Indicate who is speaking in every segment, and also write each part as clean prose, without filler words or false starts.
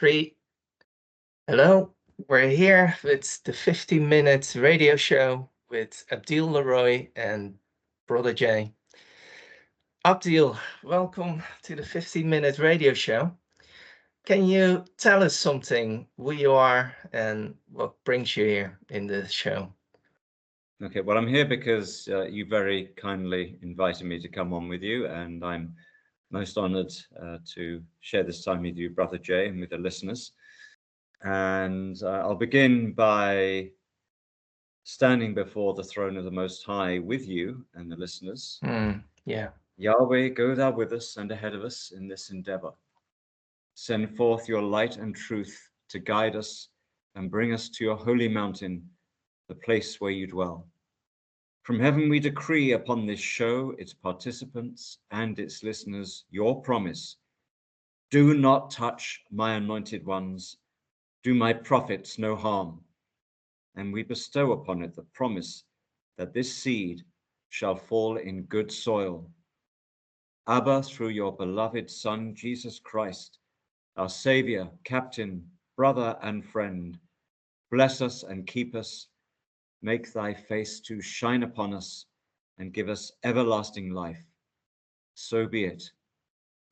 Speaker 1: Three. Hello, we're here with the 15-minute radio show with Abdiel Leroy and Brother Jay. Abdiel, welcome to the 15-minute radio show. Can you tell us something, who you are and what brings you here in the show?
Speaker 2: Okay, well, I'm here because you very kindly invited me to come on with you, and I'm most honored to share this time with you, Brother Jay, and with the listeners. And I'll begin by standing before the throne of the Most High with you and the listeners.
Speaker 1: Yeah.
Speaker 2: Yahweh, go thou with us and ahead of us in this endeavor. Send forth your light and truth to guide us and bring us to your holy mountain, the place where you dwell. From heaven we decree upon this show, its participants and its listeners, your promise. Do not touch my anointed ones. Do my prophets no harm. And we bestow upon it the promise that this seed shall fall in good soil. Abba, through your beloved Son, Jesus Christ, our Savior, Captain, brother, and friend, bless us and keep us. Make thy face to shine upon us and give us everlasting life. So be it.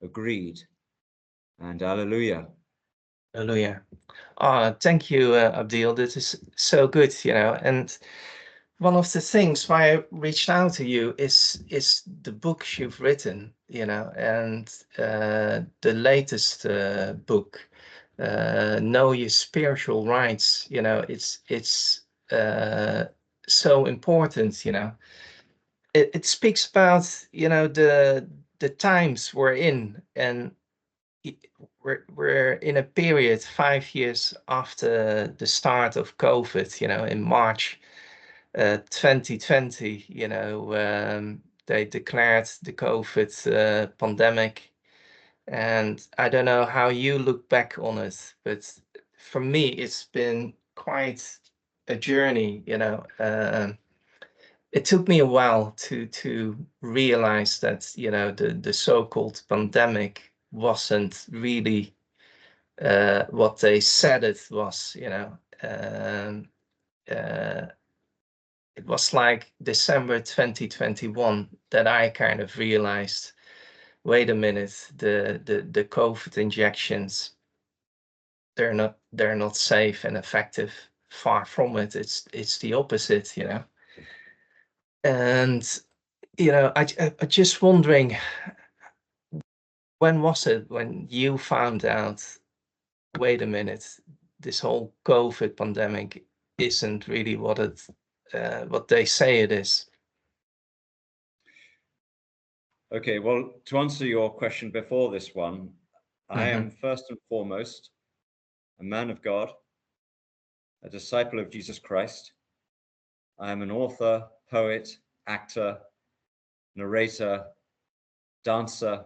Speaker 2: Agreed. And alleluia.
Speaker 1: Hallelujah. Thank you, Abdiel. This is so good, and one of the things why I reached out to you is the books you've written, and the latest book, Know Your Spiritual Rights. It's so important. It speaks about the times we're in, and we're in a period 5 years after the start of COVID. In March 2020, they declared the COVID pandemic. And I don't know how you look back on it, but for me, it's been quite a journey. It took me a while to realize that, the so-called pandemic wasn't really what they said it was. It was like December 2021 that I kind of realized, wait a minute, the COVID injections, they're not safe and effective. Far from it. It's the opposite, And I just wondering, when was it when you found out, wait a minute, this whole COVID pandemic isn't really what they say it is?
Speaker 2: Okay, well, to answer your question before this one, I am first and foremost a man of God, a disciple of Jesus Christ. I am an author, poet, actor, narrator, dancer,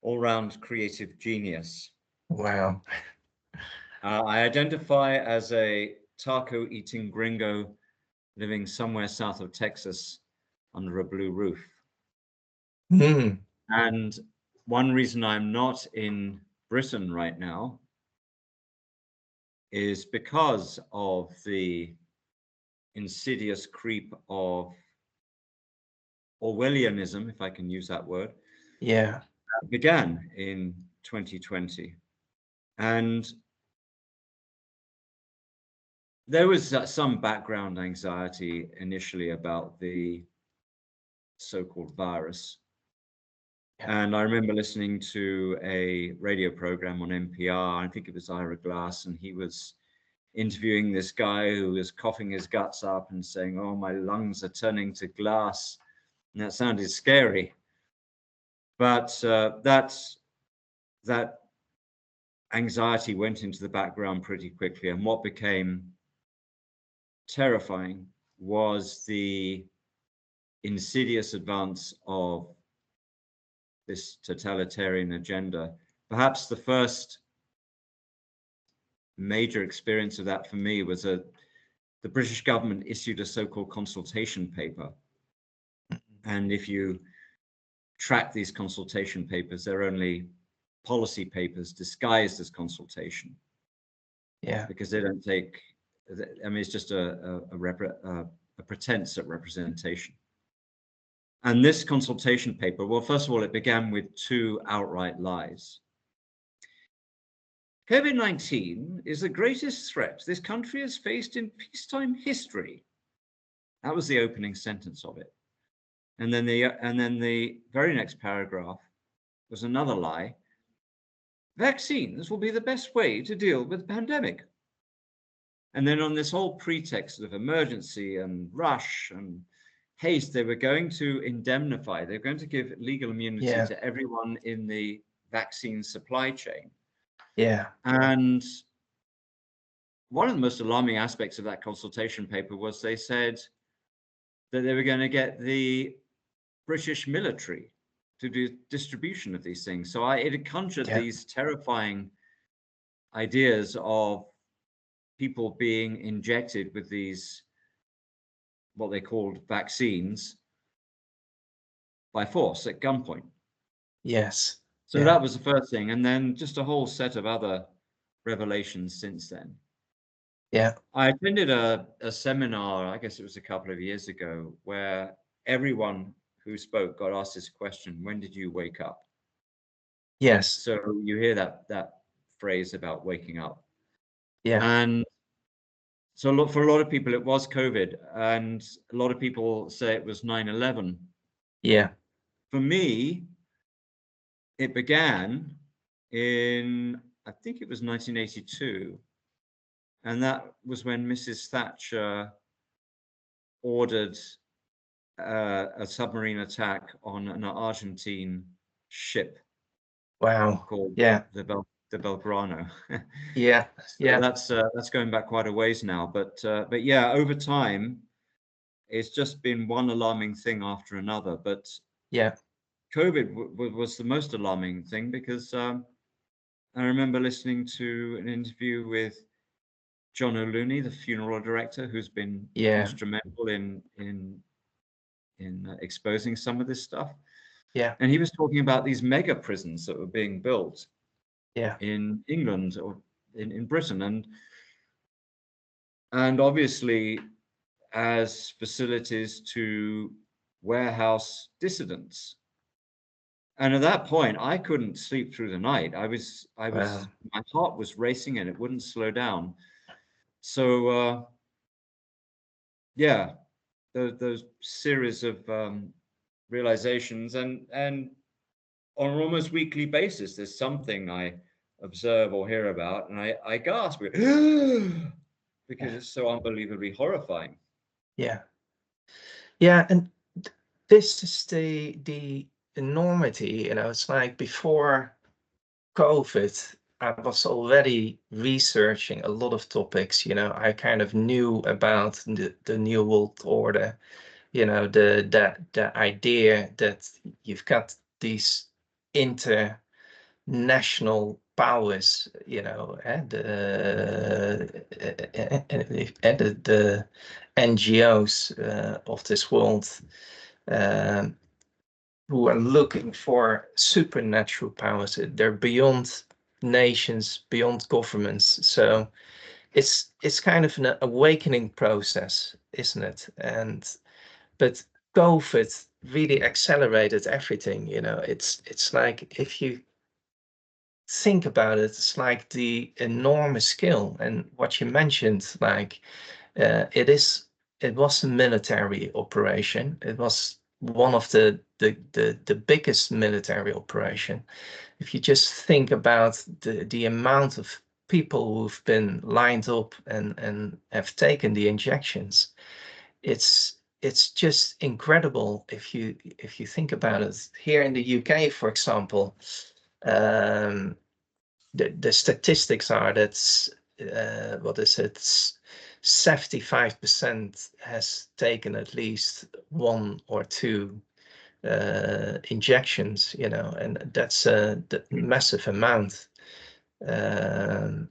Speaker 2: all-round creative genius.
Speaker 1: Wow.
Speaker 2: I identify as a taco-eating gringo living somewhere south of Texas under a blue roof. And one reason I'm not in Britain right now is because of the insidious creep of Orwellianism, if I can use that word.
Speaker 1: Yeah.
Speaker 2: That began in 2020. And there was some background anxiety initially about the so-called virus.
Speaker 1: Yeah.
Speaker 2: And I remember listening to a radio program on NPR, I think it was Ira Glass, and he was interviewing this guy who was coughing his guts up and saying, oh, my lungs are turning to glass. And that sounded scary. But that anxiety went into the background pretty quickly. And what became terrifying was the insidious advance of this totalitarian agenda. Perhaps the first major experience of that for me was the British government issued a so-called consultation paper. And if you track these consultation papers, they're only policy papers disguised as consultation.
Speaker 1: Yeah.
Speaker 2: Because they don't take, I mean, it's just a pretense at representation. And this consultation paper, well, first of all, it began with 2 outright lies. COVID-19 is the greatest threat this country has faced in peacetime history. That was the opening sentence of it. And then the very next paragraph was another lie. Vaccines will be the best way to deal with the pandemic. And then on this whole pretext of emergency and rush and haste, they were going to indemnify, they're going to give legal immunity to everyone in the vaccine supply chain.
Speaker 1: Yeah.
Speaker 2: And one of the most alarming aspects of that consultation paper was they said that they were going to get the British military to do distribution of these things. So it had conjured these terrifying ideas of people being injected with these, what they called vaccines, by force at gunpoint.
Speaker 1: Yes.
Speaker 2: So that was the first thing. And then just a whole set of other revelations since then.
Speaker 1: Yeah.
Speaker 2: I attended a seminar, I guess it was a couple of years ago, where everyone who spoke got asked this question: when did you wake up?
Speaker 1: Yes.
Speaker 2: So you hear that phrase about waking up.
Speaker 1: Yeah.
Speaker 2: And so for a lot of people, it was COVID, and a lot of people say it was 9/11.
Speaker 1: Yeah.
Speaker 2: For me, it began in, I think it was 1982. And that was when Mrs. Thatcher ordered a submarine attack on an Argentine ship.
Speaker 1: Wow.
Speaker 2: Called the Belgrano.
Speaker 1: Yeah.
Speaker 2: So that's going back quite a ways now. But yeah, over time, it's just been one alarming thing after another. But COVID was the most alarming thing, because I remember listening to an interview with John O'Looney, the funeral director, who's been instrumental in exposing some of this stuff.
Speaker 1: Yeah.
Speaker 2: And he was talking about these mega prisons that were being built
Speaker 1: in
Speaker 2: England or in Britain, and obviously as facilities to warehouse dissidents. And at that point, I couldn't sleep through the night. My heart was racing and it wouldn't slow down. So those series of realizations, and on an almost weekly basis, there's something I observe or hear about, and I gasp because it's so unbelievably horrifying.
Speaker 1: Yeah. And this is the enormity, it's like before COVID, I was already researching a lot of topics. I kind of knew about the New World Order, the idea that you've got these international powers, the NGOs of this world, who are looking for supernatural powers. They're beyond nations, beyond governments. So it's kind of an awakening process, isn't it? But COVID really accelerated everything. It's like, if you think about it, it's like the enormous scale, and what you mentioned, like it was a military operation. It was one of the biggest military operation. If you just think about the amount of people who've been lined up and have taken the injections, it's just incredible if you think about it. Here in the UK, for example, the statistics are that what is it? 75% has taken at least 1 or 2 injections, and that's a massive amount. And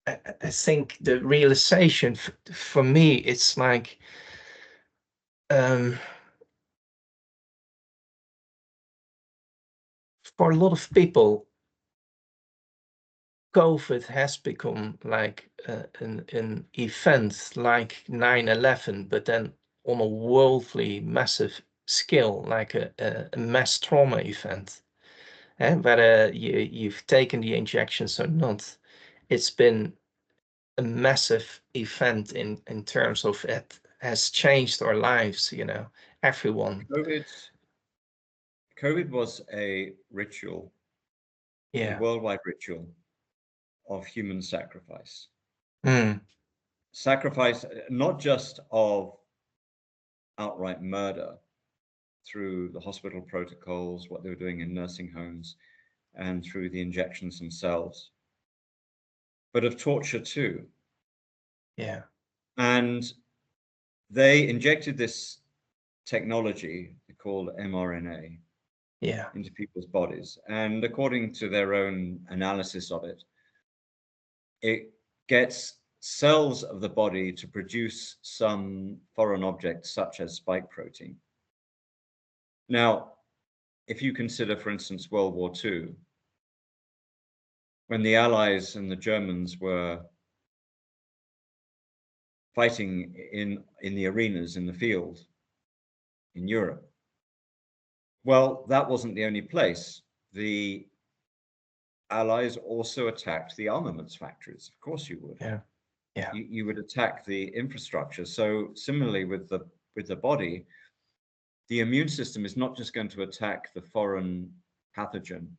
Speaker 1: I think the realization for me, it's like, for a lot of people, COVID has become like an event like 9/11, but then on a worldly massive scale, like a mass trauma event. And whether you've taken the injections or not, it's been a massive event in terms of it has changed our lives, everyone.
Speaker 2: COVID was a ritual, a
Speaker 1: Yeah.
Speaker 2: worldwide ritual of human sacrifice.
Speaker 1: Mm.
Speaker 2: Sacrifice, not just of outright murder through the hospital protocols, what they were doing in nursing homes, and through the injections themselves, but of torture too.
Speaker 1: Yeah.
Speaker 2: And they injected this technology called mRNA
Speaker 1: Yeah.
Speaker 2: into people's bodies. And according to their own analysis of it, it gets cells of the body to produce some foreign object, such as spike protein. Now, if you consider, for instance, World War II, when the Allies and the Germans were fighting in the arenas, in the field, in Europe, well, that wasn't the only place. The Allies also attacked the armaments factories. Of course you would.
Speaker 1: Yeah. Yeah.
Speaker 2: You would attack the infrastructure. So similarly with the body, the immune system is not just going to attack the foreign pathogen,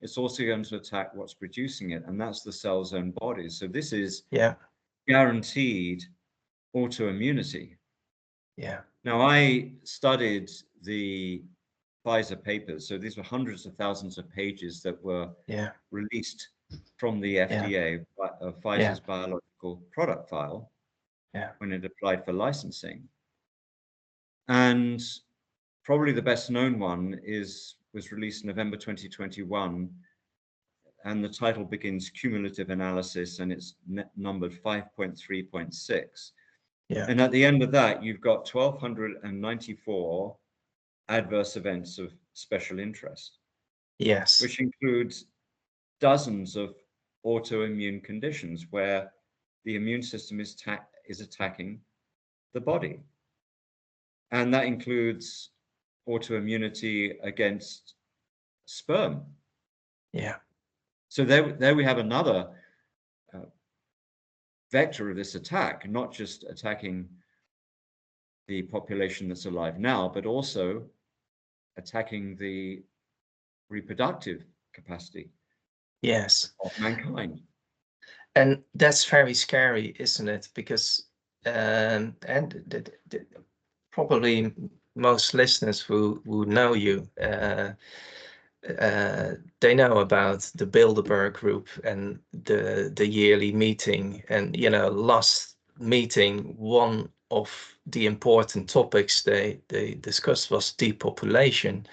Speaker 2: it's also going to attack what's producing it, and that's the cell's own body. So this is
Speaker 1: Yeah.
Speaker 2: guaranteed autoimmunity.
Speaker 1: Yeah.
Speaker 2: Now, I studied the Pfizer papers. So these were hundreds of thousands of pages that were
Speaker 1: Yeah.
Speaker 2: released from the
Speaker 1: Yeah.
Speaker 2: FDA,
Speaker 1: Yeah.
Speaker 2: Pfizer's biological product file,
Speaker 1: Yeah.
Speaker 2: when it applied for licensing. And probably the best known one was released in November 2021, and the title begins Cumulative Analysis, and it's numbered 5.3.6.
Speaker 1: Yeah.
Speaker 2: And at the end of that, you've got 1,294 adverse events of special interest,
Speaker 1: Yes.
Speaker 2: which includes dozens of autoimmune conditions where the immune system is attacking the body. And that includes autoimmunity against sperm.
Speaker 1: Yeah.
Speaker 2: So there we have another vector of this attack, not just attacking the population that's alive now, but also attacking the reproductive capacity
Speaker 1: Yes.
Speaker 2: of mankind.
Speaker 1: And that's very scary, isn't it? Because and probably most listeners who know you, they know about the Bilderberg group and the yearly meeting. And last meeting, one of the important topics they discussed was depopulation.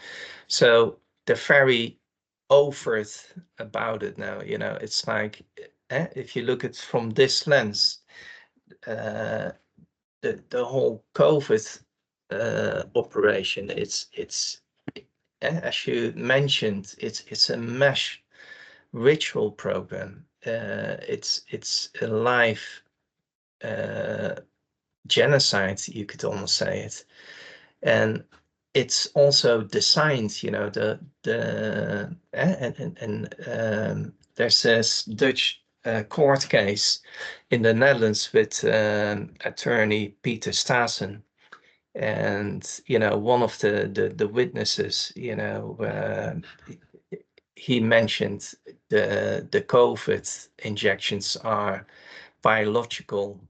Speaker 1: So they're very overt about it now. It's like, if you look at from this lens, the whole COVID operation, it's as you mentioned, it's a mesh ritual program. It's a live genocide, you could almost say it. And it's also designed, and there's this Dutch court case in the Netherlands with attorney Peter Stassen, and one of the witnesses, he mentioned the COVID injections are biological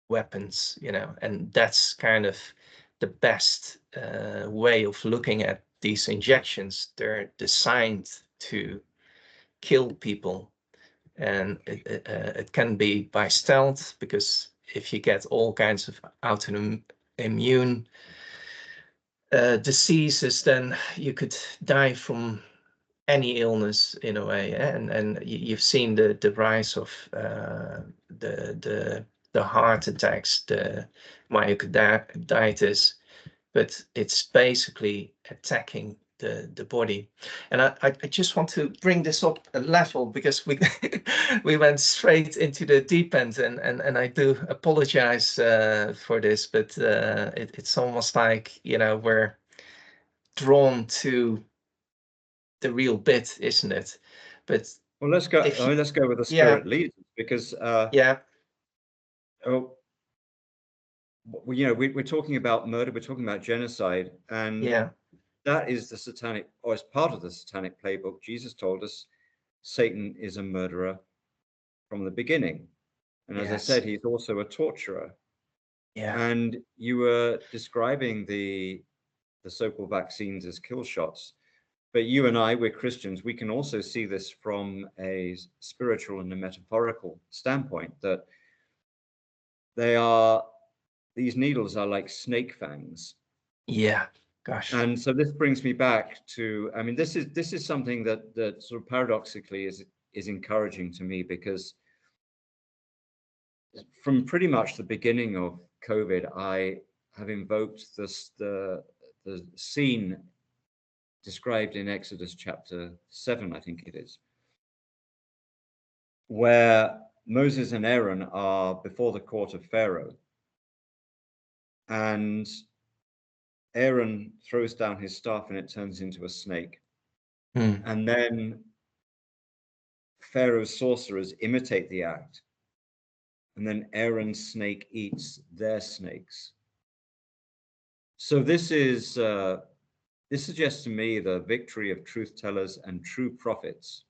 Speaker 1: weapons, and that's kind of the best way of looking at these injections. They're designed to kill people, and it can be by stealth, because if you get all kinds of autoimmune diseases, then you could die from any illness in a way. And you've seen the rise of the heart attacks, the myocarditis, but it's basically attacking the body. And I just want to bring this up a level, because we we went straight into the deep end, and I do apologize for this, but it's almost like, you know, we're drawn to the real bit, isn't it? But
Speaker 2: Well, let's go.
Speaker 1: if you,
Speaker 2: Let's go with the
Speaker 1: yeah,
Speaker 2: spirit leads, because
Speaker 1: yeah,
Speaker 2: oh, you know, we're talking about murder, we're talking about genocide, and
Speaker 1: yeah,
Speaker 2: that is the satanic, or as part of the satanic playbook. Jesus told us Satan is a murderer from the beginning, and as I
Speaker 1: yes,
Speaker 2: said, he's also a torturer.
Speaker 1: yeah,
Speaker 2: And you were describing the so-called vaccines as kill shots, but you and I, we're Christians, we can also see this from a spiritual and a metaphorical standpoint, that these needles are like snake fangs.
Speaker 1: yeah, gosh,
Speaker 2: And so this brings me back to, I mean, this is something that sort of paradoxically is encouraging to me, because from pretty much the beginning of COVID, I have invoked the scene described in Exodus chapter 7, I think it is, where Moses and Aaron are before the court of Pharaoh, and Aaron throws down his staff and it turns into a snake.
Speaker 1: mm,
Speaker 2: And then Pharaoh's sorcerers imitate the act, and then Aaron's snake eats their snakes. So this suggests to me the victory of truth tellers and true prophets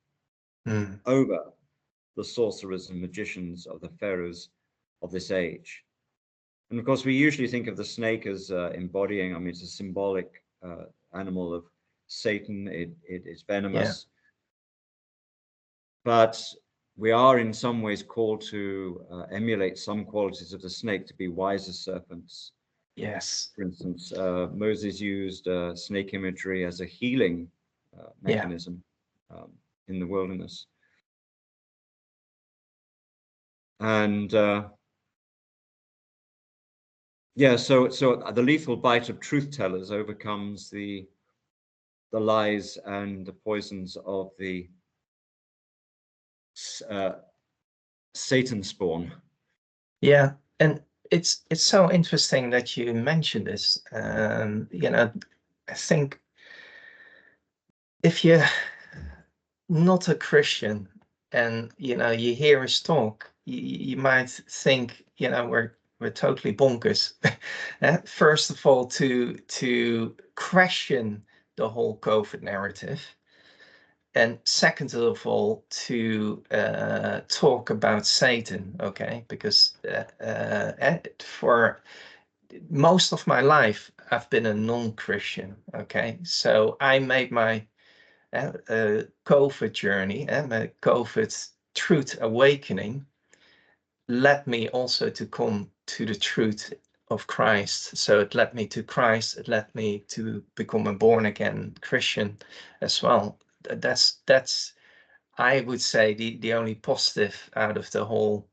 Speaker 1: mm,
Speaker 2: over the sorcerers and magicians of the pharaohs of this age. And of course, we usually think of the snake as embodying, I mean, it's a symbolic animal of Satan. It is
Speaker 1: yeah,
Speaker 2: venomous. But we are in some ways called to emulate some qualities of the snake, to be wise as serpents.
Speaker 1: yes,
Speaker 2: For instance, Moses used snake imagery as a healing
Speaker 1: yeah,
Speaker 2: mechanism in the wilderness. And yeah, so the lethal bite of truth tellers overcomes the lies and the poisons of the uh, Satan spawn.
Speaker 1: yeah. And it's so interesting that you mentioned this. You know, I think if you're not a Christian and, you know, you hear us talk, you might think, you know, we're totally bonkers. First of all, to question the whole COVID narrative, and second of all, to talk about Satan, okay? Because for most of my life, I've been a non-Christian, okay? So I made my COVID journey, my COVID truth awakening led me also to come to the truth of Christ. So it led me to Christ. It led me to become a born again Christian as well. That's I would say the only positive out of the whole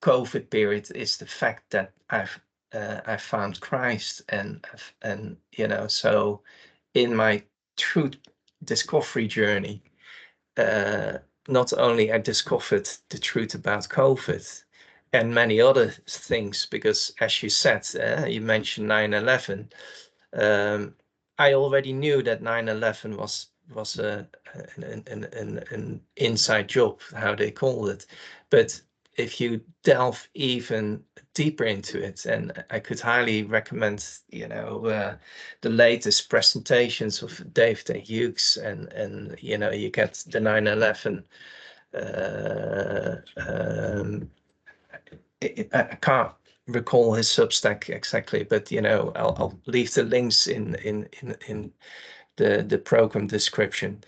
Speaker 1: COVID period is the fact that I found Christ, and you know, so in my truth discovery journey, uh, not only I discovered the truth about COVID and many other things, because as you said, you mentioned 9/11. I already knew that 9/11 was an inside job, how they called it. But if you delve even deeper into it, and I could highly recommend, you know, the latest presentations of David A. Hughes, and you know, you get the 9/11. I can't recall his Substack exactly, but you know, I'll leave the links in the program description.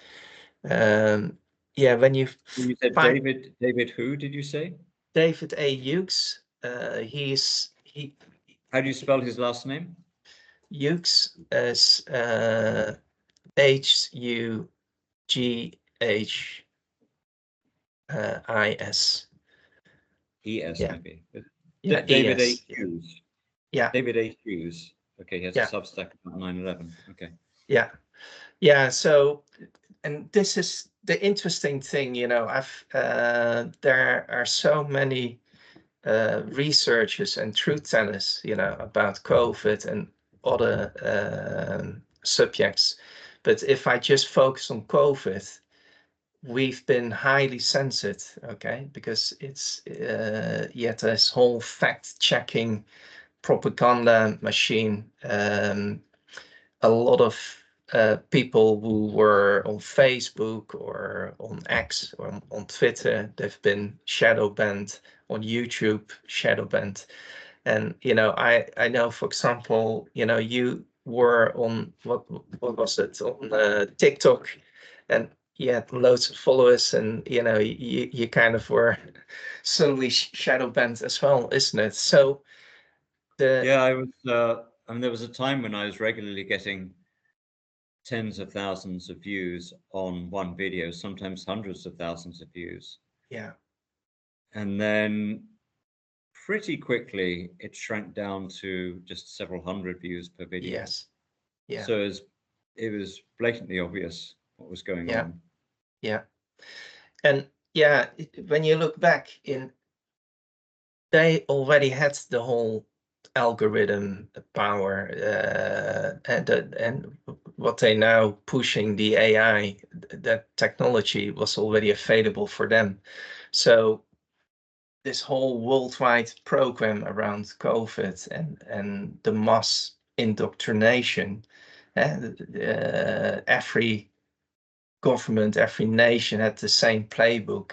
Speaker 1: Yeah, when you
Speaker 2: You said
Speaker 1: find
Speaker 2: David who did you say?
Speaker 1: David A. Hughes, he
Speaker 2: How do you spell his last name?
Speaker 1: Hughes as Hughes.
Speaker 2: ES
Speaker 1: Yeah,
Speaker 2: maybe.
Speaker 1: yeah,
Speaker 2: David A.
Speaker 1: ES.
Speaker 2: Hughes.
Speaker 1: Yeah,
Speaker 2: David A. Hughes. Okay, he has a
Speaker 1: yeah.
Speaker 2: Substack about 9/11. Okay.
Speaker 1: Yeah. Yeah. So, and this is the interesting thing, you know, there are so many researchers and truth tellers, you know, about COVID and other subjects. But if I just focus on COVID, we've been highly censored, okay, because it's yet this whole fact-checking propaganda machine. A lot of people who were on Facebook or on X or on Twitter, they've been shadow banned, on YouTube shadow banned. And you know, I know, for example, you know, you were on what was it, on TikTok, and you had loads of followers, and you know, you kind of were suddenly shadow banned as well, isn't it? So
Speaker 2: Yeah, I was. I mean, there was a time when I was regularly getting tens of thousands of views on one video, sometimes hundreds of thousands of views,
Speaker 1: yeah,
Speaker 2: and then pretty quickly it shrank down to just several hundred views per video.
Speaker 1: yes, yeah,
Speaker 2: So it was blatantly obvious what was going
Speaker 1: yeah,
Speaker 2: on.
Speaker 1: yeah. And yeah, when you look back they already had the whole algorithm power, and what they now pushing, the AI, that technology was already available for them. So this whole worldwide program around COVID and the mass indoctrination, every government, every nation had the same playbook.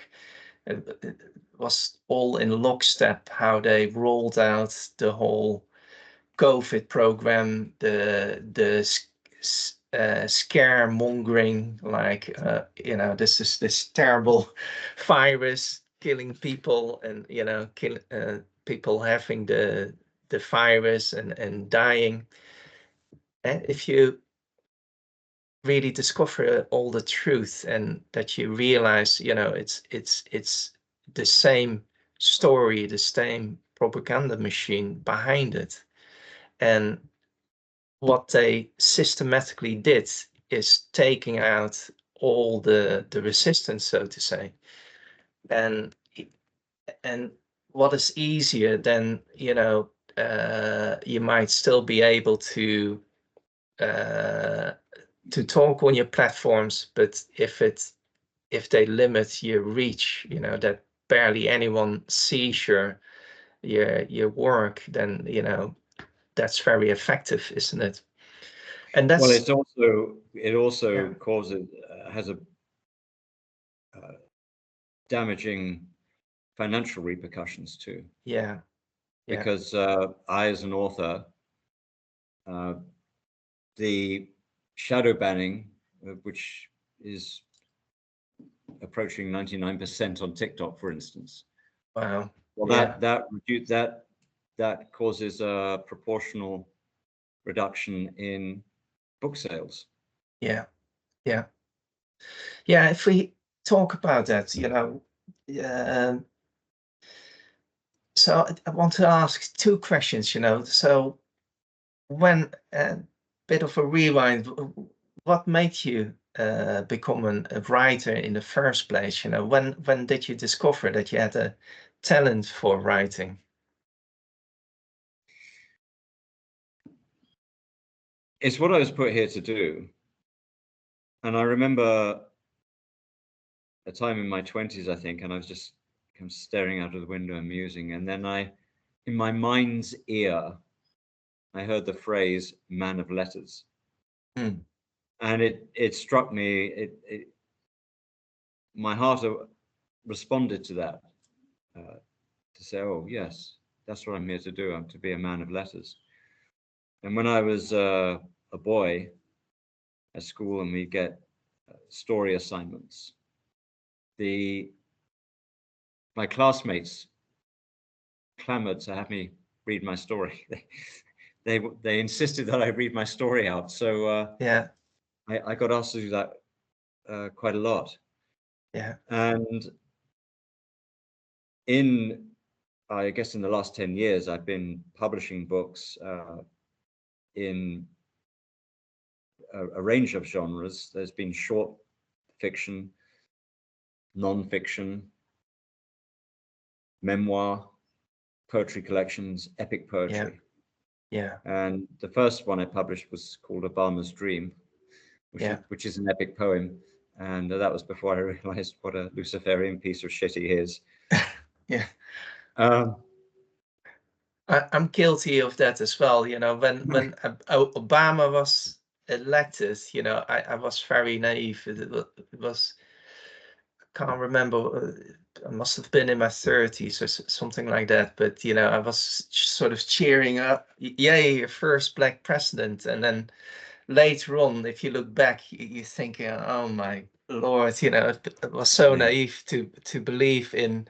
Speaker 1: It was all in lockstep how they rolled out the whole COVID program, the scaremongering, like you know, this is this terrible virus killing people, and you know, people having the virus and dying. And if you really discover all the truth, and that you realize, you know, it's the same story, the same propaganda machine behind it. And what they systematically did is taking out all the resistance, so to say. And and what is easier than, you know, you might still be able uh, to talk on your platforms, but if they limit your reach, you know, that barely anyone sees your work, then you know, that's very effective, isn't it? And
Speaker 2: Well,
Speaker 1: that's
Speaker 2: it also
Speaker 1: yeah,
Speaker 2: causes has a damaging financial repercussions too,
Speaker 1: yeah, yeah,
Speaker 2: because I, as an author, uh, the shadow banning, which is approaching 99% on TikTok, for instance.
Speaker 1: wow,
Speaker 2: Well,
Speaker 1: yeah,
Speaker 2: that causes a proportional reduction in book sales.
Speaker 1: yeah, yeah, yeah. If we talk about that, you know, um, so I want to ask two questions, you know. So when bit of a rewind, what made you become a writer in the first place? You know, when did you discover that you had a talent for writing?
Speaker 2: It's what I was put here to do. And I remember a time in my 20s, I think, and I was just kind of staring out of the window and musing. And then in my mind's ear, I heard the phrase "man of letters,"
Speaker 1: Hmm.
Speaker 2: and it struck me. My heart responded to that, to say, "Oh yes, that's what I'm here to do. I'm to be a man of letters." And when I was a boy at school, and we get story assignments, the my classmates clamored to have me read my story. They insisted that I read my story out. So
Speaker 1: Yeah,
Speaker 2: I got asked to do that quite a lot.
Speaker 1: yeah,
Speaker 2: And in I guess in the last 10 years, I've been publishing books in a range of genres. There's been short fiction, non-fiction, memoir, poetry collections, epic poetry.
Speaker 1: Yeah.
Speaker 2: And the first one I published was called Obama's Dream, which is an epic poem. And that was before I realized what a Luciferian piece of shit he is.
Speaker 1: Yeah.
Speaker 2: Um,
Speaker 1: I'm guilty of that as well. You know, when Obama was elected, you know, I was very naive. It was, I can't remember. I must have been in my 30s or something like that. But you know, I was sort of cheering up, yay, first black president. And then later on, if you look back, you're thinking, oh my Lord, you know, it was so naive to believe in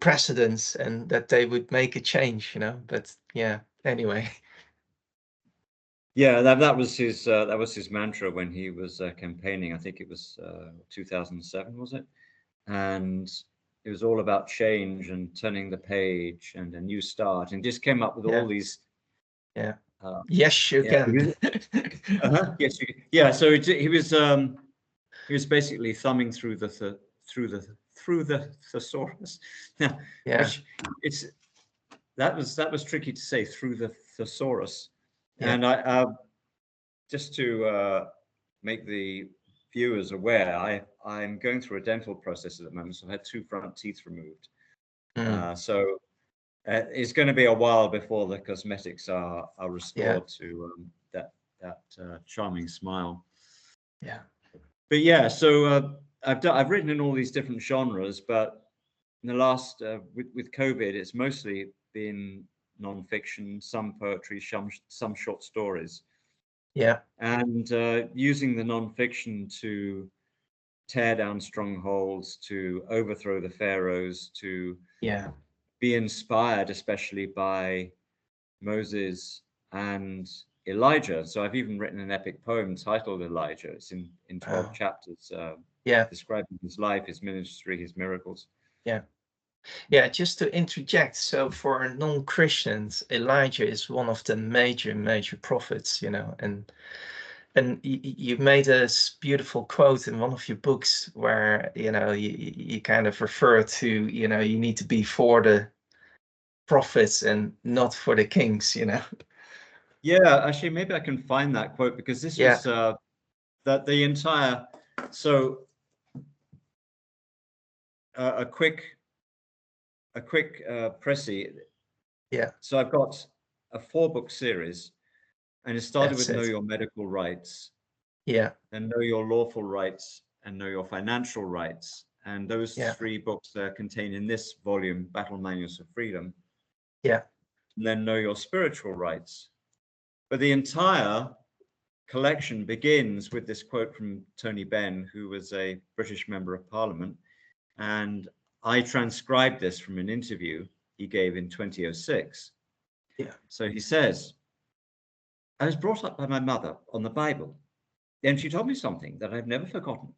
Speaker 1: precedents and that they would make a change, you know. But yeah, anyway.
Speaker 2: Yeah, that was his mantra when he was campaigning. I think it was 2007, was it? And it was all about change and turning the page and a new start, and just came up with all these.
Speaker 1: Yeah. Yes, you can.
Speaker 2: Yes, you can. Yeah. So he was basically thumbing through the thesaurus. Now, which that was tricky to say, through the thesaurus. And I just to make the viewers aware, I'm going through a dental process at the moment. So I had 2 front teeth removed. So it's going to be a while before the cosmetics are restored to that charming smile.
Speaker 1: Yeah.
Speaker 2: But yeah, so I've written in all these different genres, but in the last with COVID, it's mostly been non-fiction, some poetry, some short stories.
Speaker 1: Yeah.
Speaker 2: And using the non-fiction to tear down strongholds, to overthrow the pharaohs, to be inspired, especially by Moses and Elijah. So I've even written an epic poem titled Elijah. It's in 12 chapters, describing his life, his ministry, his miracles.
Speaker 1: Yeah, just to interject, so for non-Christians, Elijah is one of the major prophets, you know, and you made this beautiful quote in one of your books where, you know, you kind of refer to, you know, you need to be for the prophets and not for the kings, you know.
Speaker 2: Yeah, actually, maybe I can find that quote, because this was that the entire, so a quick précis.
Speaker 1: Yeah.
Speaker 2: So I've got a 4-book series, and it started with Know Your Medical Rights.
Speaker 1: Yeah.
Speaker 2: And Know Your Lawful Rights, and Know Your Financial Rights. And those 3 books are contained in this volume, Battle Manuals of Freedom.
Speaker 1: Yeah.
Speaker 2: And then Know Your Spiritual Rights. But the entire collection begins with this quote from Tony Benn, who was a British Member of Parliament. And I transcribed this from an interview he gave in 2006.
Speaker 1: Yeah.
Speaker 2: So he says, I was brought up by my mother on the Bible. Then she told me something that I've never forgotten.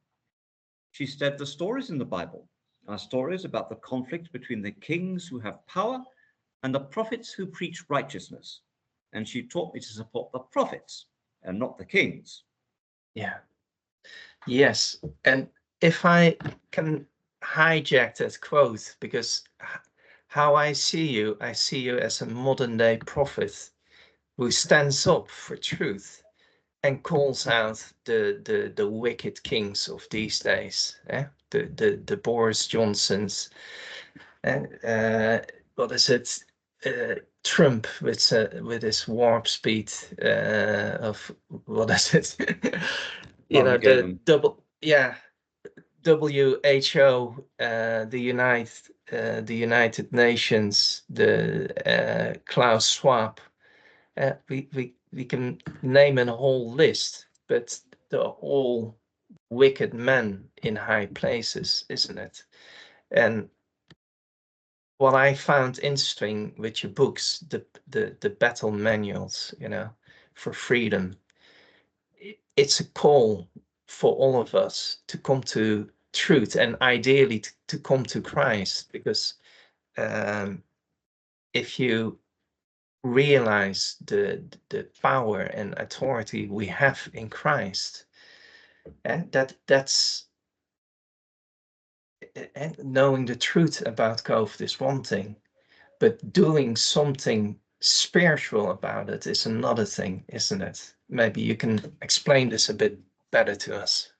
Speaker 2: She said the stories in the Bible are stories about the conflict between the kings who have power and the prophets who preach righteousness. And she taught me to support the prophets and not the kings.
Speaker 1: Yeah. Yes. And if I can hijack that quote, because how I see you as a modern day prophet who stands up for truth and calls out the wicked kings of these days, the Boris Johnsons, and what is it, Trump with his warp speed of what is it, you know, the WHO, the United Nations, the Klaus Schwab. We can name a whole list, but they're all wicked men in high places, isn't it? And what I found interesting with your books, the battle manuals, you know, for freedom, it's a call for all of us to come to truth, and ideally to come to Christ, because if you realize the power and authority we have in Christ. And and knowing the truth about COVID is one thing, but doing something spiritual about it is another thing, isn't it? Maybe you can explain this a bit better to us.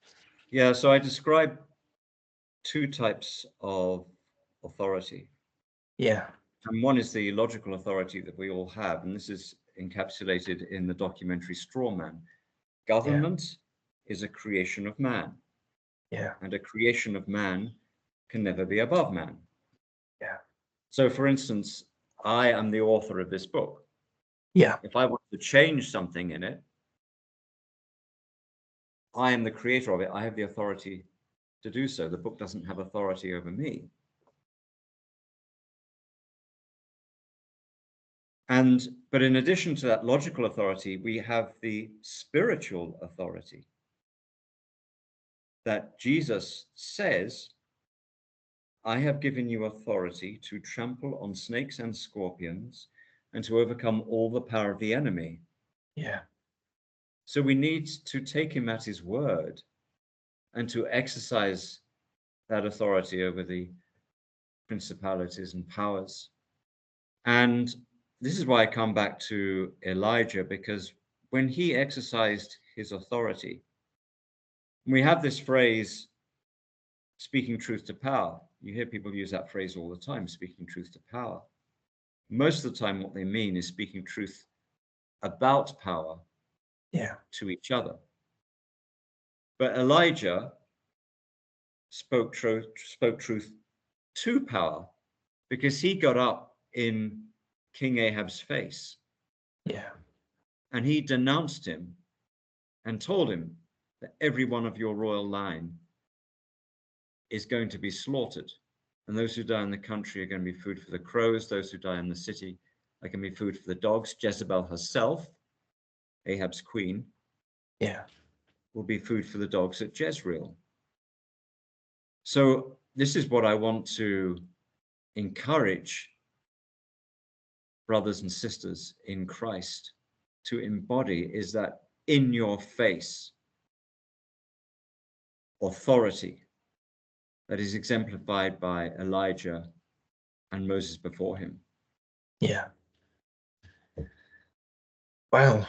Speaker 2: Yeah, so I describe two types of authority.
Speaker 1: Yeah,
Speaker 2: And one is the logical authority that we all have, and this is encapsulated in the documentary Straw Man.
Speaker 1: yeah,
Speaker 2: Government is a creation of man,
Speaker 1: yeah,
Speaker 2: and a creation of man can never be above man.
Speaker 1: yeah,
Speaker 2: So, for instance, I am the author of this book.
Speaker 1: yeah,
Speaker 2: If I want to change something in it, I am the creator of it. I have the authority to do so. The book doesn't have authority over me. But in addition to that logical authority, we have the spiritual authority that Jesus says, I have given you authority to trample on snakes and scorpions and to overcome all the power of the enemy.
Speaker 1: yeah,
Speaker 2: So we need to take him at his word and to exercise that authority over the principalities and powers. And this is why I come back to Elijah, because when he exercised his authority, we have this phrase, speaking truth to power. You hear people use that phrase all the time, speaking truth to power. Most of the time, what they mean is speaking truth about power
Speaker 1: yeah,
Speaker 2: to each other. But Elijah spoke truth to power because he got up in King Ahab's face
Speaker 1: yeah,
Speaker 2: and he denounced him and told him that every one of your royal line is going to be slaughtered. And those who die in the country are going to be food for the crows. Those who die in the city are going to be food for the dogs. Jezebel herself, Ahab's queen,
Speaker 1: yeah,
Speaker 2: will be food for the dogs at Jezreel. So this is what I want to encourage brothers and sisters in Christ to embody, is that in your face authority that is exemplified by Elijah and Moses before him.
Speaker 1: yeah. Wow.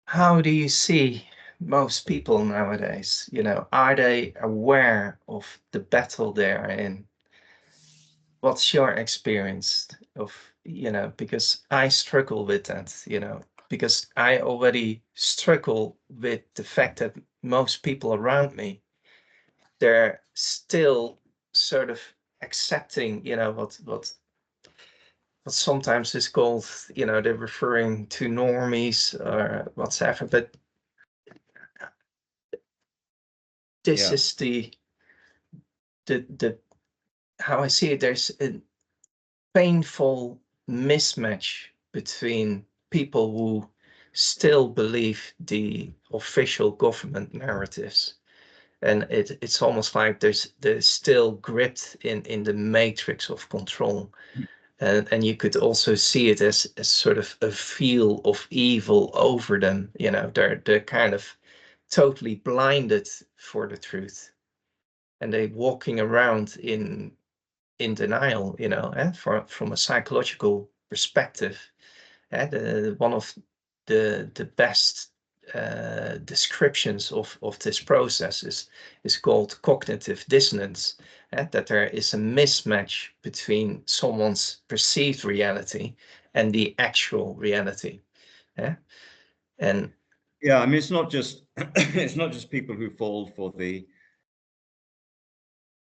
Speaker 1: How do you see most people nowadays? Are they aware of the battle they're in? What's your experience of, because I struggle with that, because I already struggle with the fact that most people around me, they're still sort of accepting, what sometimes is called, they're referring to normies or whatever, but this
Speaker 2: Yeah,
Speaker 1: is the how I see it. There's a painful mismatch between people who still believe the official government narratives, and it's almost like they're still gripped in the matrix of control, and you could also see it as sort of a feel of evil over them. They're kind of totally blinded for the truth, and they're walking around in denial, from a psychological perspective. One of the best descriptions of this process is called cognitive dissonance, that there is a mismatch between someone's perceived reality and the actual reality. And
Speaker 2: yeah. I mean, it's not just it's not just people who fall for the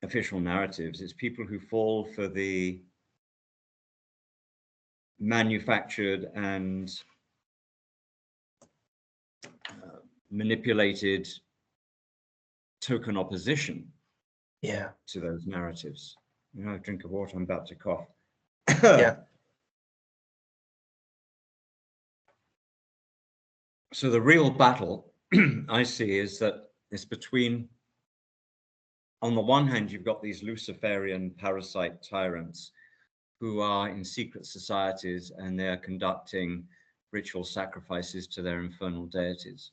Speaker 2: official narratives. It's people who fall for the manufactured and manipulated token opposition
Speaker 1: yeah,
Speaker 2: to those narratives. Drink of water. I'm about to cough.
Speaker 1: yeah,
Speaker 2: So the real battle I see is that it's between on the one hand, you've got these Luciferian parasite tyrants who are in secret societies and they're conducting ritual sacrifices to their infernal deities.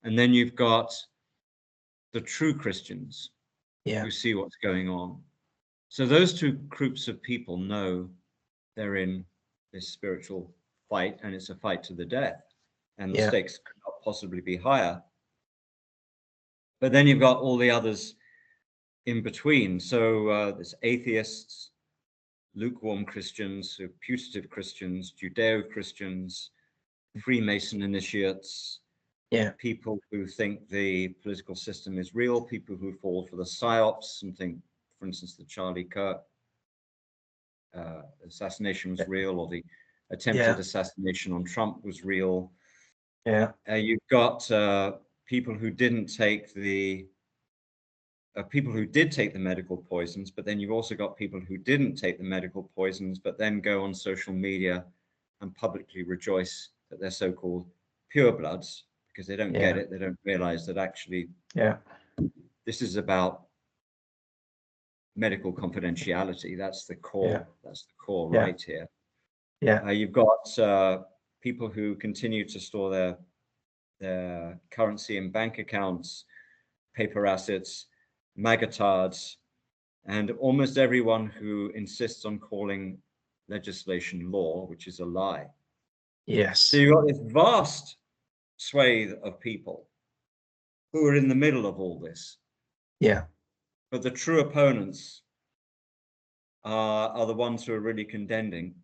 Speaker 2: And then you've got the true Christians who see what's going on. So those two groups of people know they're in this spiritual fight, and it's a fight to the death, and the stakes could not possibly be higher. But then you've got all the others in between. So there's atheists, lukewarm Christians, putative Christians, Judeo-Christians, Freemason initiates, people who think the political system is real, people who fall for the Psyops and think, for instance, the Charlie Kirk assassination was real, or the attempted assassination on Trump was real. You've got people who didn't take the people who did take the medical poisons, but then you've also got people who didn't take the medical poisons, but then go on social media and publicly rejoice that they're so-called purebloods, because they don't get it. They don't realize that actually this is about medical confidentiality. That's the core. That's the core right here. You've got people who continue to store their currency in bank accounts, paper assets, magatards, and almost everyone who insists on calling legislation law, which is a lie. So you've got this vast swathe of people who are in the middle of all this. But the true opponents are the ones who are really contending,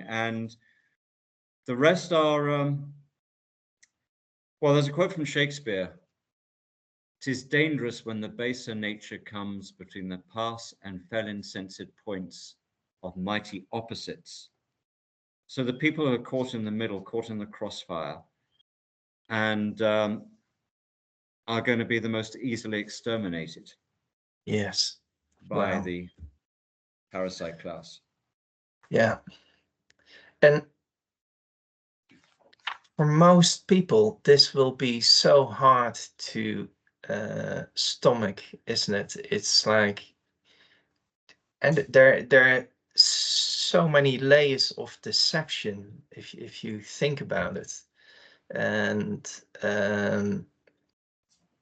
Speaker 2: and the rest are, well, there's a quote from Shakespeare: "'Tis dangerous when the baser nature comes between the pass and fell insensate points of mighty opposites." So the people who are caught in the middle, caught in the crossfire, and are going to be the most easily exterminated by the parasite class.
Speaker 1: And for most people, this will be so hard to stomach, isn't it? It's like, and there are so many layers of deception if you think about it. And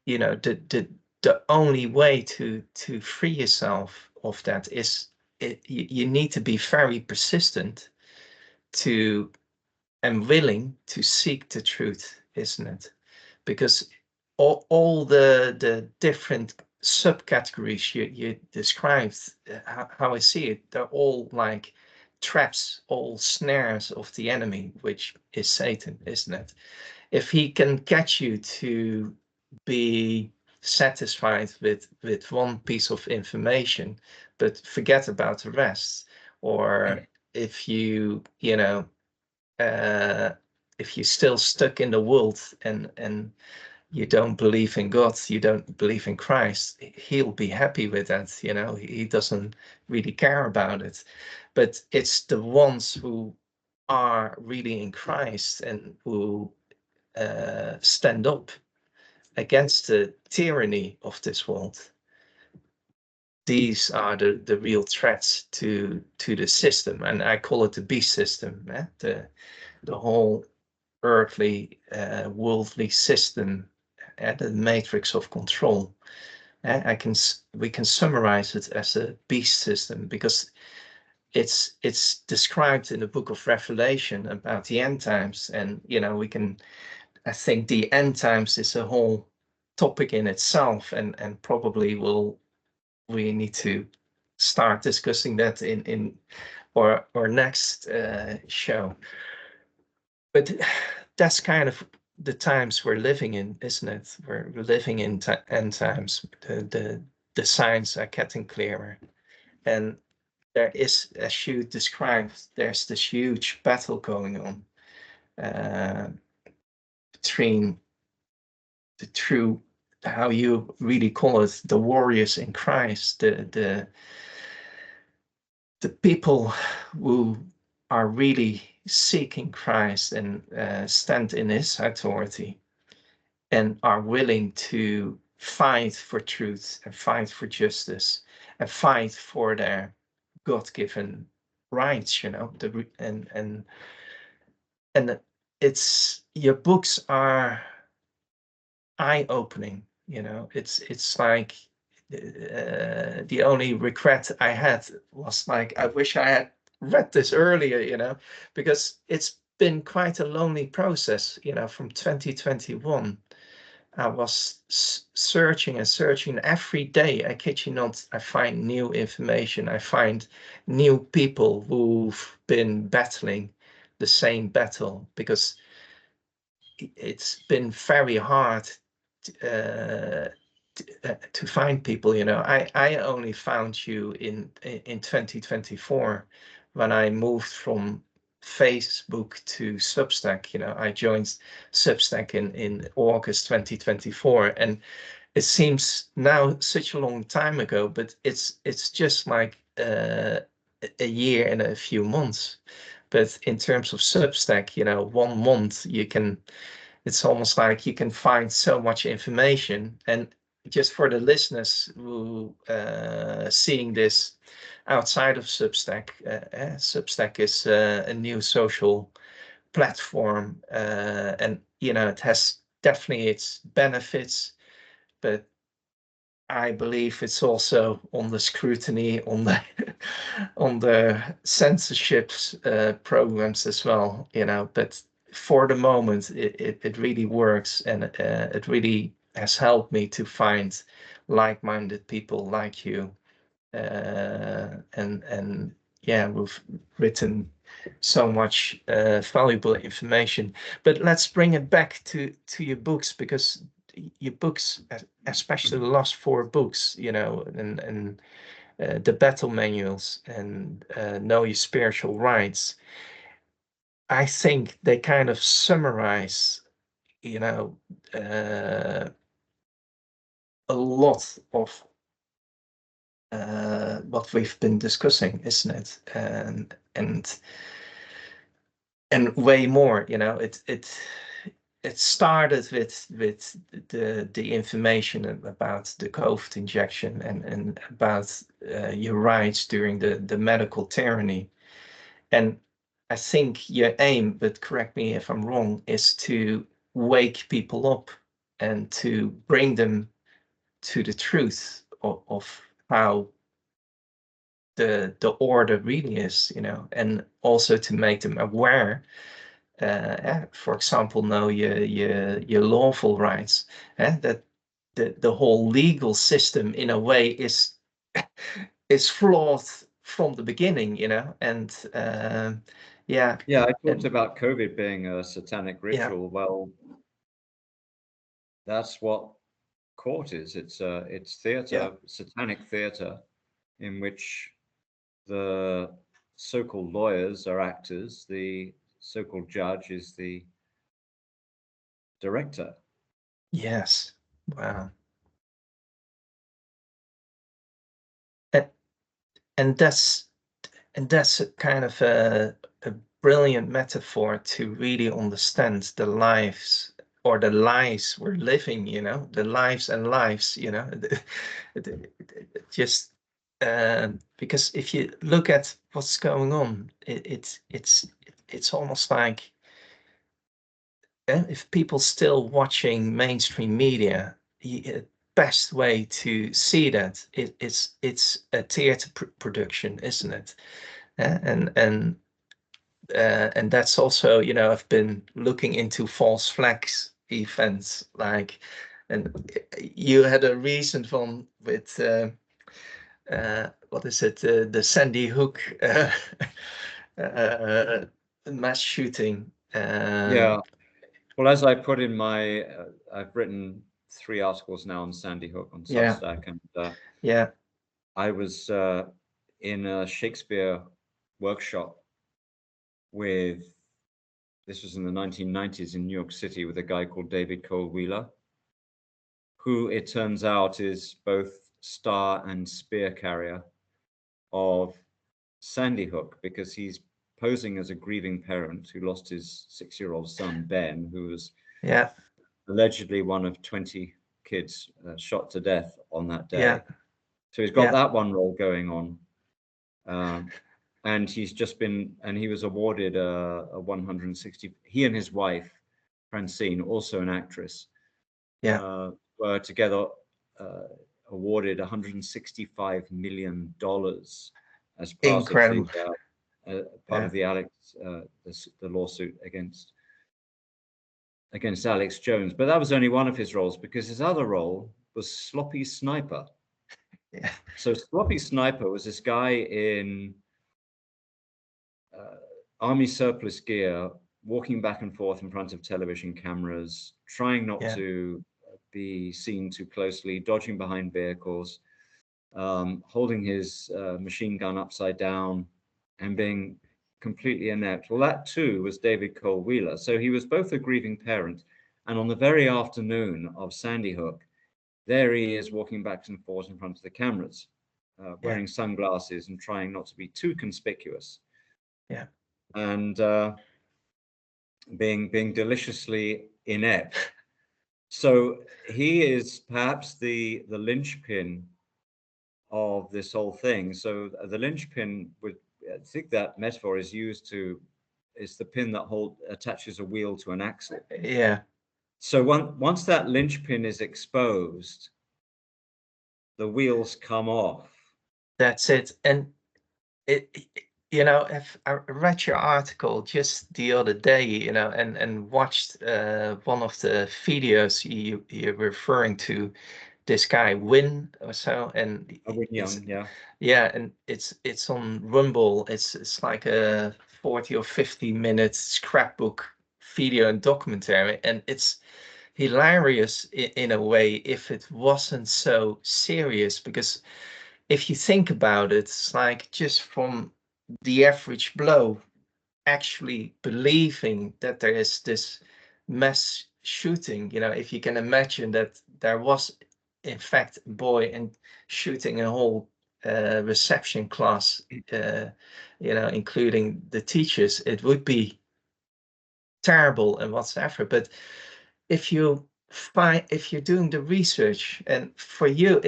Speaker 1: you know, the only way to free yourself of that is you need to be very persistent to and willing to seek the truth, isn't it? Because all the different subcategories you described, how I see it, they're all like traps, all snares of the enemy, which is Satan, isn't it? If he can get you to be satisfied with one piece of information, but forget about the rest, or if you know, if you're still stuck in the world and you don't believe in God, you don't believe in Christ, he'll be happy with that. You know, he doesn't really care about it. But it's the ones who are really in Christ and who stand up against the tyranny of this world. These are the real threats to the system, and I call it the beast system, the whole earthly, worldly system, the matrix of control. We can summarize it as a beast system because it's described in the book of Revelation about the end times, and you know, I think the end times is a whole topic in itself, and probably we need to start discussing that in our next show. But that's kind of the times we're living in, isn't it? We're living in end times. The signs are getting clearer, and there is, as you described, there's this huge battle going on between the true, how you really call it, the warriors in Christ, the people who are really seeking Christ and stand in his authority and are willing to fight for truth and fight for justice and fight for their God-given rights, you know, and it's, your books are eye-opening, you know. It's like the only regret I had was like, I wish I had read this earlier, you know, because it's been quite a lonely process, you know. From 2021 I was searching and searching every day. I kid you not, I find new information. I find new people who've been battling the same battle, because it's been very hard to find people, you know. I only found you in 2024 when I moved from Facebook to Substack. You know, I joined Substack in August 2024, and it seems now such a long time ago, but it's just like a year and a few months. But in terms of Substack, you know, 1 month you can, it's almost like you can find so much information. And just for the listeners who seeing this outside of Substack, Substack is a new social platform, and you know, it has definitely its benefits, but I believe it's also on the scrutiny, on the on the censorship programs as well, you know. But for the moment, it really works, and it really has helped me to find like-minded people like you, and yeah, we've written so much valuable information. But let's bring it back to your books, because your books, especially the last 4 books, you know, and the battle manuals and Know Your Spiritual Rights, I think they kind of summarize, you know, a lot of what we've been discussing, isn't it? And way more, you know. It started with the information about the COVID injection, and about your rights during the medical tyranny. And I think your aim, but correct me if I'm wrong, is to wake people up and to bring them to the truth of how the order really is, you know, and also to make them aware, for example, know your lawful rights, that the whole legal system in a way is flawed from the beginning, you know. And yeah,
Speaker 2: Yeah, I talked
Speaker 1: and
Speaker 2: about COVID being a satanic
Speaker 1: yeah,
Speaker 2: ritual. Well, that's what court is. It's theater,
Speaker 1: yeah,
Speaker 2: satanic theater, in which the so-called lawyers are actors, the so-called judge is the director.
Speaker 1: yes, wow. and, and that's a kind of a brilliant metaphor to really understand the lives, or the lives we're living, you know, the lives and lives, you know. Just because if you look at what's going on, it's almost like, if people still watching mainstream media, best way to see that it's a theater production, isn't it? And that's also, you know, I've been looking into false flags events, like, and you had a recent one with what is it, the Sandy Hook uh, mass shooting.
Speaker 2: Yeah. Well, as I put in my, I've written 3 articles now on Sandy Hook on
Speaker 1: Yeah,
Speaker 2: Substack, and
Speaker 1: yeah,
Speaker 2: I was in a Shakespeare workshop with, this was in the 1990s in New York City, with a guy called David Cole Wheeler, who it turns out is both star and spear carrier of Sandy Hook, because he's posing as a grieving parent who lost his 6-year-old son, Ben, who was
Speaker 1: yeah,
Speaker 2: allegedly one of 20 kids shot to death on that day.
Speaker 1: Yeah.
Speaker 2: So he's got
Speaker 1: Yeah.
Speaker 2: that one role going on. And he's just been, and he was awarded a 160, he and his wife, Francine, also an actress, were together awarded $165 million as part
Speaker 1: Incredible.
Speaker 2: of the the lawsuit against Alex Jones. But that was only one of his roles, because his other role was Sloppy Sniper.
Speaker 1: Yeah.
Speaker 2: So Sloppy Sniper was this guy in army surplus gear, walking back and forth in front of television cameras, trying not to be seen too closely, dodging behind vehicles, holding his machine gun upside down, and being completely inept. Well, that too was David Cole Wheeler. So he was both a grieving parent, and on the very afternoon of Sandy Hook, there he is walking back and forth in front of the cameras, wearing sunglasses and trying not to be too conspicuous.
Speaker 1: Yeah.
Speaker 2: And being deliciously inept. So he is perhaps the linchpin of this whole thing. So the linchpin, would, I think that metaphor is used to, is the pin that attaches a wheel to an axle.
Speaker 1: Yeah.
Speaker 2: So once that linchpin is exposed, the wheels come off.
Speaker 1: That's it. And if I read your article just the other day, and watched one of the videos you're referring to, this guy Win or so, and
Speaker 2: Win Young,
Speaker 1: and it's on Rumble. It's like a 40 or 50-minute scrapbook video and documentary, and it's hilarious in a way if it wasn't so serious, because if you think about it, it's like just from the average blow actually believing that there is this mass shooting, if you can imagine that there was in fact a boy and shooting a whole reception class, including the teachers, it would be terrible and whatsoever. But if you're doing the research, and for you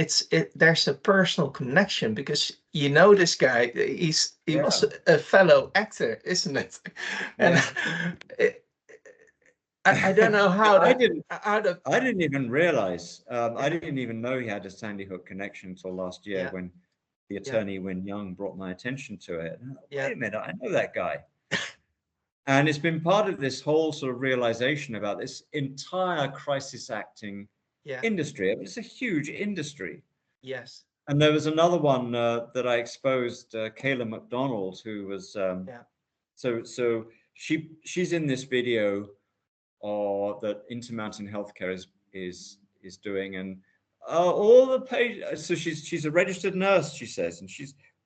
Speaker 1: there's a personal connection, because this guy, he was a fellow actor, isn't it? And I don't know how
Speaker 2: I didn't even realize. I didn't even know he had a Sandy Hook connection until last year, when the attorney Win Young brought my attention to it. Wait a minute, I know that guy. And it's been part of this whole sort of realization about this entire crisis acting industry. It's a huge industry.
Speaker 1: Yes.
Speaker 2: And there was another one that I exposed, Kayla McDonald, who was so she's in this video that Intermountain Healthcare is doing, and all the patients. So she's a registered nurse, she says, and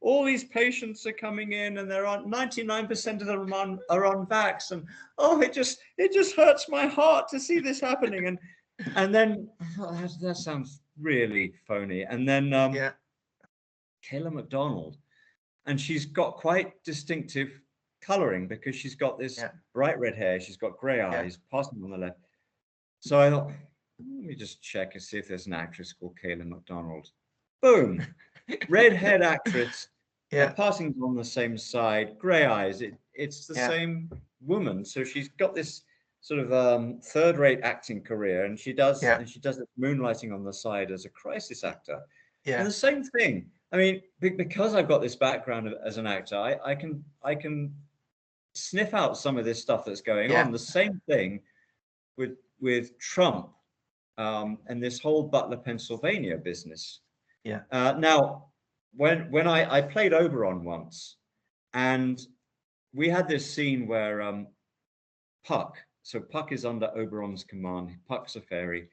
Speaker 2: all these patients are coming in, and there are 99% of them are on vax, and it just hurts my heart to see this happening, and then that sounds really phony, and then Kayla McDonald, and she's got quite distinctive coloring because she's got this bright red hair, she's got gray eyes, passing on the left. So I thought, let me just check and see if there's an actress called Kayla McDonald. Boom, redhead actress, passing on the same side, gray eyes. It's the same woman. So she's got this sort of third-rate acting career, and she does it moonlighting on the side as a crisis actor. And the same thing. I mean, because I've got this background as an actor, I can sniff out some of this stuff that's going on. The same thing with Trump and this whole Butler, Pennsylvania business. Now, when I played Oberon once, and we had this scene where Puck, so Puck is under Oberon's command. Puck's a fairy.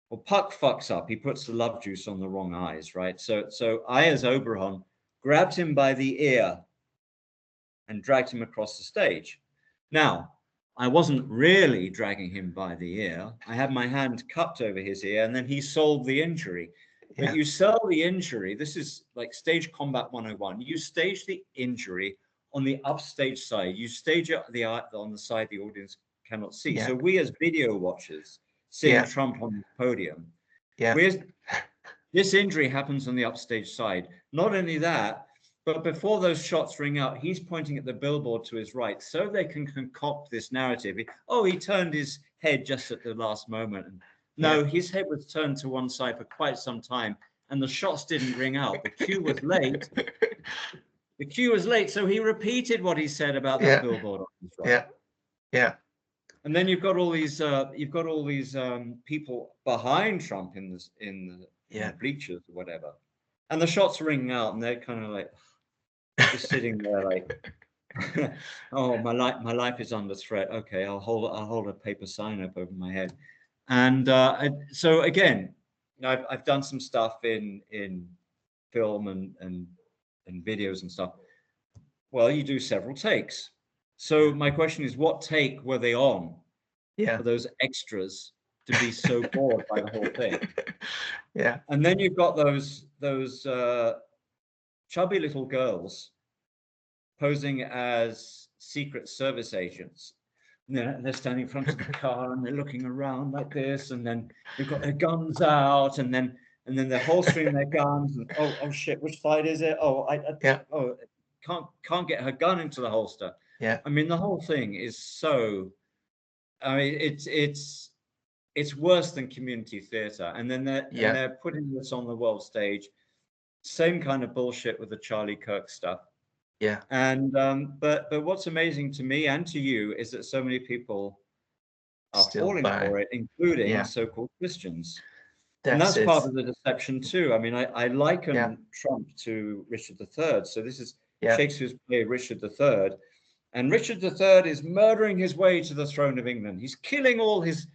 Speaker 2: Well, Puck fucks up. He puts the love juice on the wrong eyes, right? So I, as Oberon, grabbed him by the ear and dragged him across the stage. Now, I wasn't really dragging him by the ear. I had my hand cupped over his ear, and then he sold the injury. But you sell the injury. This is like stage combat 101. You stage the injury on the upstage side. You stage it on the side the audience cannot see. So we as video watchers, seeing Trump on the podium,
Speaker 1: Yeah.
Speaker 2: This injury happens on the upstage side. Not only that, but before those shots ring out, he's pointing at the billboard to his right, so they can concoct this narrative. Oh, he turned his head just at the last moment. And no, his head was turned to one side for quite some time, and the shots didn't ring out. The cue was late. The cue was late, so he repeated what he said about that billboard on his right.
Speaker 1: Yeah, yeah.
Speaker 2: And then you've got all these people behind Trump in the bleachers or whatever, and the shots ringing out, and they're kind of like just sitting there like, oh, my life is under threat. Okay, I'll hold a paper sign up over my head. And so again, I've done some stuff in film and videos and stuff. Well, you do several takes. So my question is, what take were they on for those extras to be so bored by the whole thing?
Speaker 1: Yeah.
Speaker 2: And then you've got those chubby little girls posing as Secret Service agents. They're standing in front of the car and they're looking around like this, and then they've got their guns out, and then they're holstering their guns. And oh shit, which side is it? Oh, can't get her gun into the holster.
Speaker 1: Yeah.
Speaker 2: I mean, the whole thing is so. I mean, it's worse than community theater. And then they're putting this on the world stage. Same kind of bullshit with the Charlie Kirk stuff.
Speaker 1: Yeah.
Speaker 2: And but what's amazing to me and to you is that so many people are falling for it, including so-called Christians. And that's part of the deception too. I mean, I liken Trump to Richard III. So this is Shakespeare's play Richard III. And Richard III is murdering his way to the throne of England. He's killing all his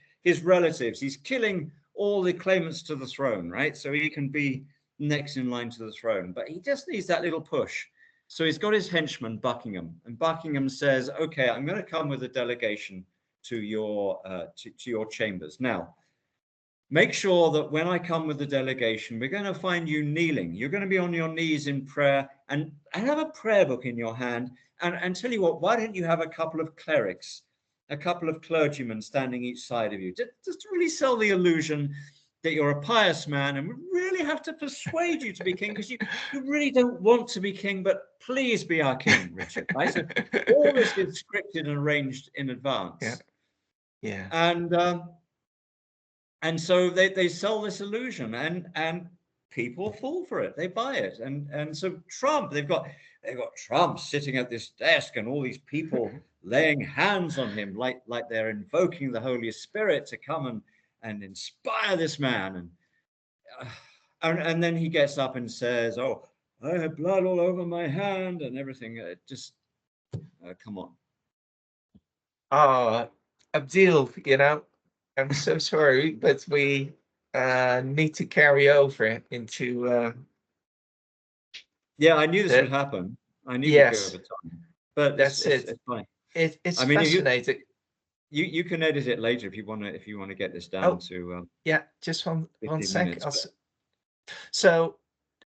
Speaker 2: relatives. He's killing all the claimants to the throne, right? So he can be next in line to the throne. But he just needs that little push. So he's got his henchman, Buckingham. And Buckingham says, okay, I'm going to come with a delegation to your chambers. Now, make sure that when I come with the delegation, we're going to find you kneeling. You're going to be on your knees in prayer and have a prayer book in your hand. And tell you what, why don't you have a couple of clerics, a couple of clergymen standing each side of you, just to really sell the illusion that you're a pious man, and we really have to persuade you to be king, because you really don't want to be king, but please be our king, Richard. Right? So all this is scripted and arranged in advance.
Speaker 1: Yeah.
Speaker 2: And so they sell this illusion, and people fall for it. They buy it. And so Trump, they've got Trump sitting at this desk, and all these people laying hands on him like they're invoking the Holy Spirit to come and inspire this man. And then he gets up and says, oh, I have blood all over my hand and everything. Come on.
Speaker 1: Abdiel, I'm so sorry, but we need to carry over into.
Speaker 2: Yeah, I knew this would happen. I knew we'd go over time, but
Speaker 1: that's
Speaker 2: it's fine.
Speaker 1: It's fascinating.
Speaker 2: You can edit it later if you want to get this down to.
Speaker 1: Just one sec.
Speaker 2: Minutes,
Speaker 1: so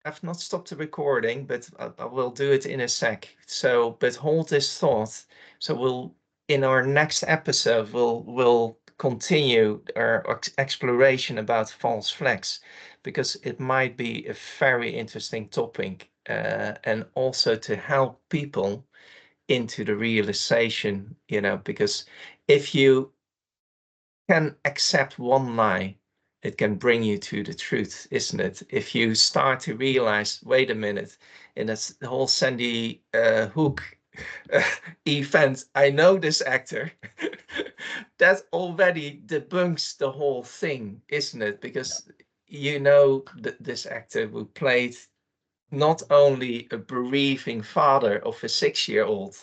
Speaker 1: I've not stopped the recording, but I will do it in a sec. So, but hold this thought. So in our next episode, we'll continue our exploration about false flags, because it might be a very interesting topic, and also to help people into the realization, because if you can accept one lie, it can bring you to the truth, isn't it? If you start to realize, wait a minute, in this whole Sandy Hook event, I know this actor, that already debunks the whole thing, isn't it? Because this actor who played not only a bereaving father of a 6-year-old,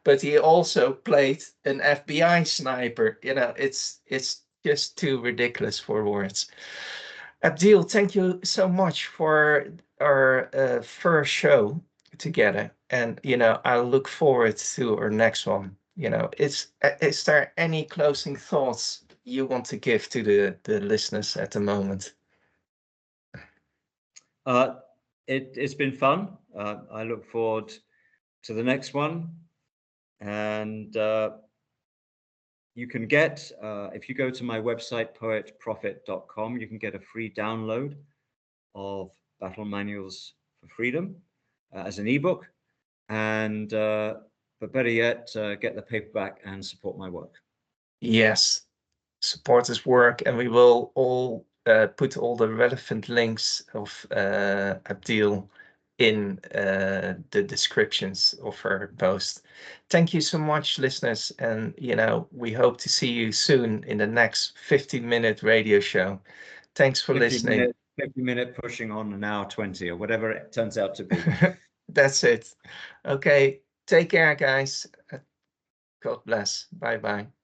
Speaker 1: but he also played an FBI sniper. It's just too ridiculous for words. Abdiel, thank you so much for our first show together, and I look forward to our next one. Is there any closing thoughts you want to give to the listeners at the moment?
Speaker 2: It's been fun. I look forward to the next one, and you can get, if you go to my website, poetprophet.com, you can get a free download of Battle Manuals for Freedom as an ebook. And, but better yet, get the paperback and support my work.
Speaker 1: Yes, support his work, and we will all put all the relevant links of Abdiel in the descriptions of her post. Thank you so much, listeners, and we hope to see you soon in the next 15-minute radio show. Thanks for listening.
Speaker 2: 50-minute pushing on an hour 20 or whatever it turns out to be.
Speaker 1: That's it. Okay, take care, guys. God bless. Bye-bye.